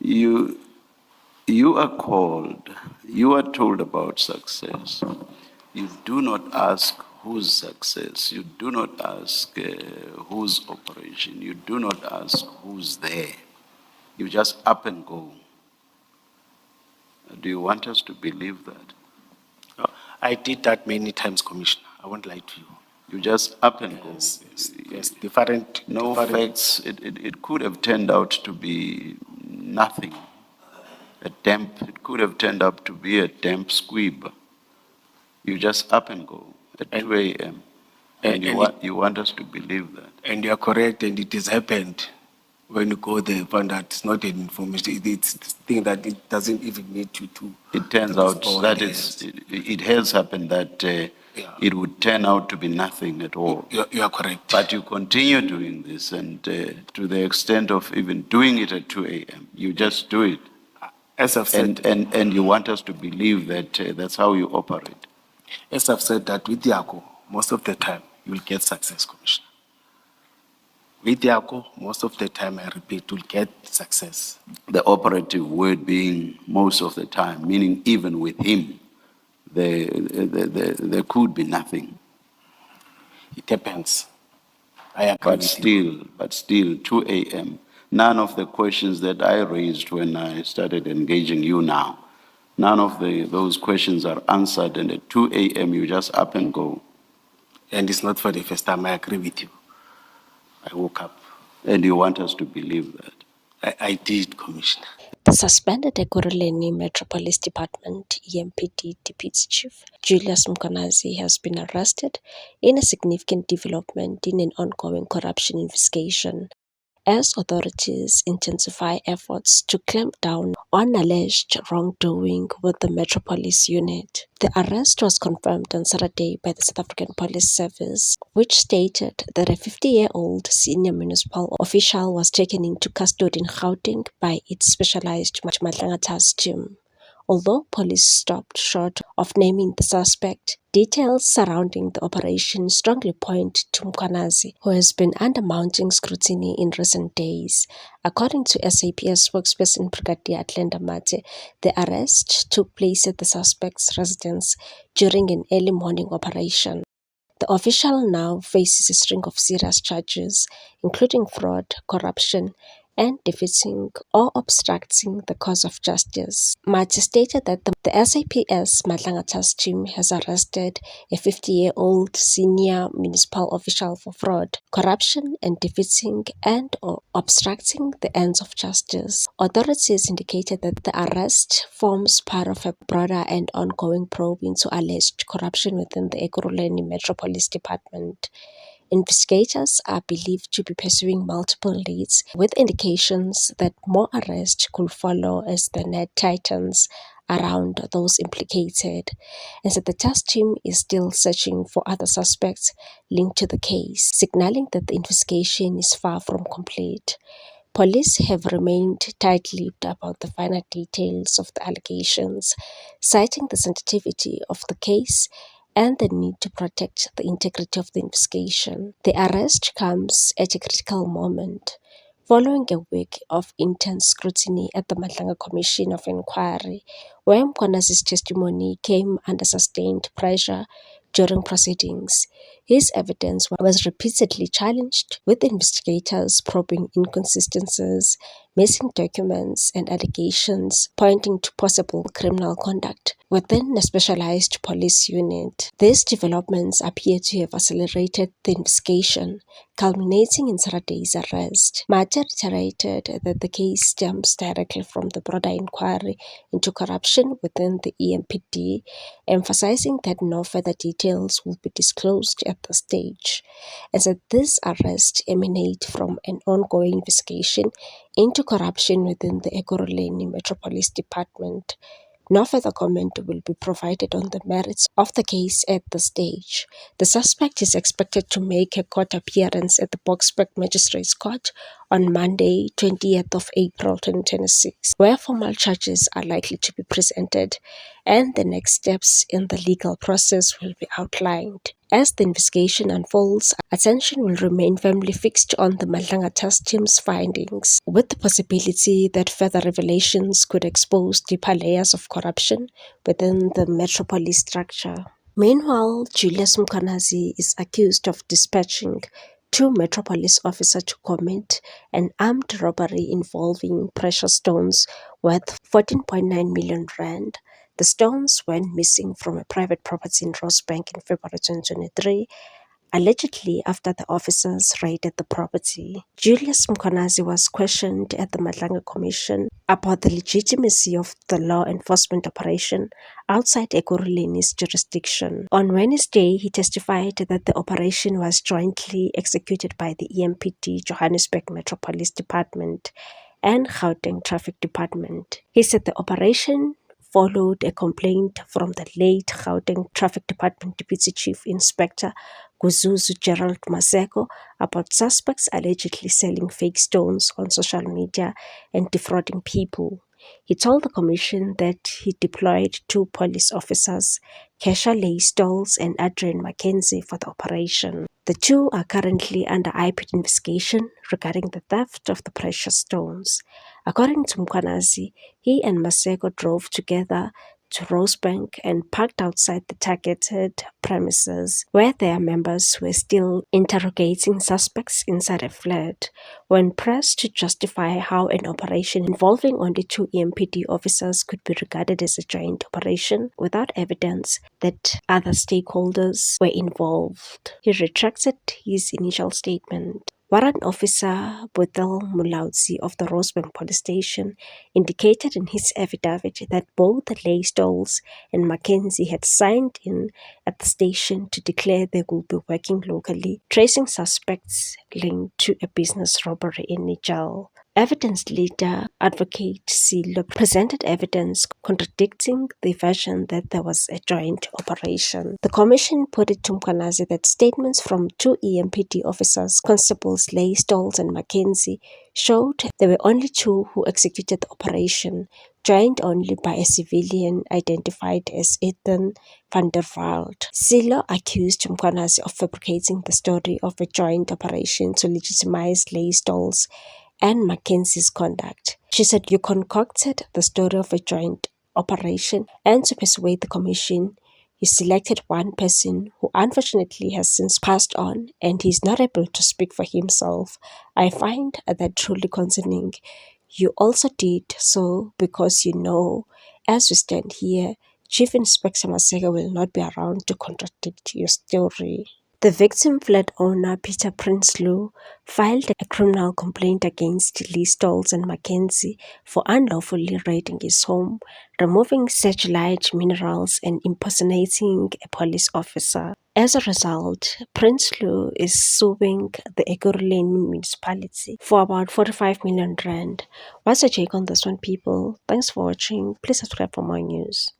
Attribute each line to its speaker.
Speaker 1: You, you are called, you are told about success. You do not ask whose success, you do not ask whose operation, you do not ask who's there. You just up and go. Do you want us to believe that?
Speaker 2: I did that many times, Commissioner. I won't lie to you.
Speaker 1: You just up and go.
Speaker 2: Yes, different.
Speaker 1: No facts. It could have turned out to be nothing. It could have turned out to be a damp squib. You just up and go at 2 a.m. And you want us to believe that.
Speaker 2: And you are correct, and it has happened. When you go there, find that it's not an information. It's this thing that it doesn't even need you to.
Speaker 1: It turns out that it has happened that it would turn out to be nothing at all.
Speaker 2: You are correct.
Speaker 1: But you continue doing this, and to the extent of even doing it at 2 a.m., you just do it.
Speaker 2: As I've said,
Speaker 1: and you want us to believe that that's how you operate.
Speaker 2: As I've said, that with Yako, most of the time, you will get success, Commissioner. With Yako, most of the time, I repeat, you'll get success.
Speaker 1: The operative word being most of the time, meaning even with him, there could be nothing.
Speaker 2: It depends. I agree
Speaker 1: But still, 2 a.m., none of the questions that I raised when I started engaging you now, none of those questions are answered, and at 2 a.m. you just up and go.
Speaker 2: And it's not for the first time, I agree with you. I woke up.
Speaker 1: And you want us to believe that?
Speaker 2: I did, Commissioner.
Speaker 3: The suspended Ekurhuleni Metropolis Department EMPD Deputy Chief Julius Mkhwanazi has been arrested in a significant development in an ongoing corruption investigation as authorities intensify efforts to clamp down on alleged wrongdoing with the Metropolis unit. The arrest was confirmed on Saturday by the South African Police Service, which stated that a 50-year-old senior municipal official was taken into custody in Gauteng by its specialized Matlanga task team. Although police stopped short of naming the suspect, details surrounding the operation strongly point to Mkhwanazi, who has been under mounting scrutiny in recent days. According to SAPS spokesperson Brigadier Atlenda Mate, the arrest took place at the suspect's residence during an early morning operation. The official now faces a string of serious charges, including fraud, corruption, and defeating or obstructing the cause of justice. Mate stated that the SAPS Matlanga task team has arrested a 50-year-old senior municipal official for fraud, corruption, and defeating and or obstructing the ends of justice. Authorities indicated that the arrest forms part of a broader and ongoing probe into alleged corruption within the Ekurhuleni Metropolis Department. Investigators are believed to be pursuing multiple leads, with indications that more arrests could follow as the net tightens around those implicated, and that the task team is still searching for other suspects linked to the case, signaling that the investigation is far from complete. Police have remained tight-lipped about the final details of the allegations, citing the sensitivity of the case and the need to protect the integrity of the investigation. The arrest comes at a critical moment, following a week of intense scrutiny at the Matlanga Commission of Inquiry, where Mkhwanazi's testimony came under sustained pressure during proceedings. His evidence was repeatedly challenged, with investigators probing inconsistencies, missing documents, and allegations pointing to possible criminal conduct within a specialized police unit. These developments appear to have accelerated the investigation, culminating in Saturday's arrest. Mate reiterated that the case stems directly from the broader inquiry into corruption within the EMPD, emphasizing that no further details will be disclosed at this stage, and that this arrest emanate from an ongoing investigation into corruption within the Ekurhuleni Metropolis Department. No further comment will be provided on the merits of the case at this stage. The suspect is expected to make a court appearance at the Boksburg Magistrates Court on Monday, 20th of April 2026, where formal charges are likely to be presented and the next steps in the legal process will be outlined. As the investigation unfolds, attention will remain firmly fixed on the Madlanga task team's findings, with the possibility that further revelations could expose deeper layers of corruption within the Metropolis structure. Meanwhile, Julius Mkhwanazi is accused of dispatching two Metropolis officers to commit an armed robbery involving precious stones worth 14.9 million rand. The stones went missing from a private property in Rosebank in February 2023, allegedly after the officers raided the property. Julius Mkhwanazi was questioned at the Madlanga Commission about the legitimacy of the law enforcement operation outside Ekurhuleni's jurisdiction. On Wednesday, he testified that the operation was jointly executed by the EMPD Johannesburg Metropolis Department and Gauteng Traffic Department. He said the operation followed a complaint from the late Gauteng Traffic Department Deputy Chief Inspector Guzuzu Gerald Maseko about suspects allegedly selling fake stones on social media and defrauding people. He told the commission that he deployed two police officers, Kesha Leigh-Stolz and Adrian Mackenzie, for the operation. The two are currently under IPID investigation regarding the theft of the precious stones. According to Mkhwanazi, he and Maseko drove together to Rosebank and parked outside the targeted premises, where their members were still interrogating suspects inside a flat. When pressed to justify how an operation involving only two EMPD officers could be regarded as a joint operation without evidence that other stakeholders were involved, he retracted his initial statement. Warrant Officer Bothel Mulaudzi of the Rosebank Police Station indicated in his affidavit that both Leigh-Stolz and Mackenzie had signed in at the station to declare they would be working locally, tracing suspects linked to a business robbery in Nijal. Evidence leader Advocate Silo presented evidence contradicting the version that there was a joint operation. The commission put it to Mkhwanazi that statements from two EMPD officers, Constables Leigh-Stolz and Mackenzie, showed there were only two who executed the operation, joined only by a civilian identified as Ethan van der Walt. Silo accused Mkhwanazi of fabricating the story of a joint operation to legitimize Leigh-Stolz and Mackenzie's conduct. She said, "You concocted the story of a joint operation, and to persuade the commission, you selected one person who unfortunately has since passed on and he is not able to speak for himself. I find that truly concerning. You also did so because you know, as we stand here, Chief Inspector Maseko will not be around to contradict your story." The victim flat owner Peter Prinsloo filed a criminal complaint against Leigh-Stolz and Mackenzie for unlawfully raiding his home, removing searchlight minerals and impersonating a police officer. As a result, Prinsloo is suing the Ekurhuleni municipality for about 45 million rand. What's your take on this one, people? Thanks for watching. Please subscribe for more news.